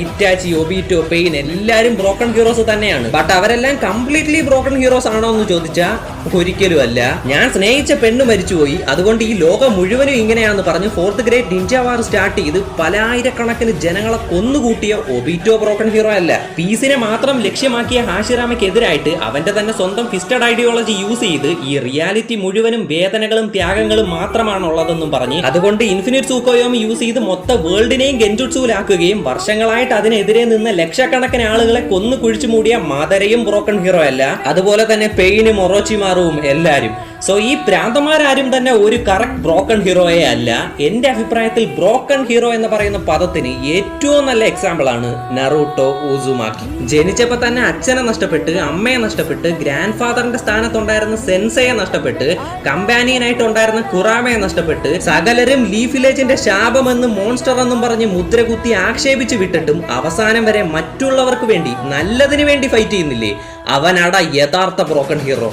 Itachi, ഒബീറ്റോ, pain എല്ലാരും broken heroes തന്നെയാണ്. But അവരെല്ലാം കംപ്ലീറ്റ്ലി ബ്രോക്കൺ ഹീറോസ് ആണോ എന്ന് ചോദിച്ചാൽ ഒരിക്കലും അല്ല. ഞാൻ സ്നേഹിച്ച പെണ്ണ് മരിച്ചുപോയി, അതുകൊണ്ട് ഈ ലോകം മുഴുവനും ഇങ്ങനെയാണെന്ന് പറഞ്ഞ് 4th ഗ്രേഡ് നിഞ്ച വാർ സ്റ്റാർട്ട് ചെയ്ത് പലായിരക്കണക്കിന് ജനങ്ങളെ കൊന്നുകൂട്ടിയ ഒബീറ്റോ ബ്രോക്കൺ ഹീറോ അല്ല. പീസിനെ മാത്രം ലക്ഷ്യമാക്കിയ ഹാഷിറാമയ്ക്കെതിരായിട്ട് അവന്റെ തന്നെ സ്വന്തം ഫിസ്റ്റഡ് ഐഡിയോളജി യൂസ് ചെയ്ത് ഈ റിയാലിറ്റി മുഴുവനും വേദനകളും ത്യാഗങ്ങളും മാത്രമാണുള്ളതെന്നും പറഞ്ഞ് അതുകൊണ്ട് ഇൻഫിനിറ്റ് സൂക്കോയോമി യൂസ് ചെയ്ത് മൊത്തം വേൾഡിനെയും ഗെൻജുട്സുവിലാക്കുകയും വർഷങ്ങളായിട്ട് അതിനെതിരെ നിന്ന് ലക്ഷക്കണക്കിന് ആളുകളെ കൊന്നു കുഴിച്ചു മൂടിയ മാതരയും ബ്രോക്കൺ ഹീറോ അല്ല. അതുപോലെ തന്നെ പെയിനും ഒറോച്ചിമാറുവും എല്ലാരും. സോ ഈ പ്രാന്തന്മാരും തന്നെ ഒരു കറക്റ്റ് ബ്രോക്കൺ ഹീറോയെ അല്ല. എന്റെ അഭിപ്രായത്തിൽ ബ്രോക്കൺ ഹീറോ എന്ന് പറയുന്ന പദത്തിന് ഏറ്റവും നല്ല എക്സാമ്പിൾ ആണ് നറൂട്ടോ ഉസുമാക്കി. ജനിച്ചപ്പോ തന്നെ അച്ഛനെ നഷ്ടപ്പെട്ട്, അമ്മയെ നഷ്ടപ്പെട്ട്, ഗ്രാൻഡ് ഫാദറിന്റെ സ്ഥാനത്തുണ്ടായിരുന്ന സെൻസയെ നഷ്ടപ്പെട്ട്, കമ്പാനിയനായിട്ട് ഉണ്ടായിരുന്ന കുറാമയെ നഷ്ടപ്പെട്ട്, സകലരും ലീഫ് വില്ലേജിന്റെ ശാപമെന്നും മോൺസ്റ്റർ എന്നും പറഞ്ഞ് മുദ്രകുത്തി ആക്ഷേപിച്ച് വിട്ടിട്ടും അവസാനം വരെ മറ്റുള്ളവർക്ക് വേണ്ടി, നല്ലതിന് വേണ്ടി ഫൈറ്റ് ചെയ്യുന്നില്ലേ, അവനാടാ യഥാർത്ഥ ബ്രോക്കൺ ഹീറോ.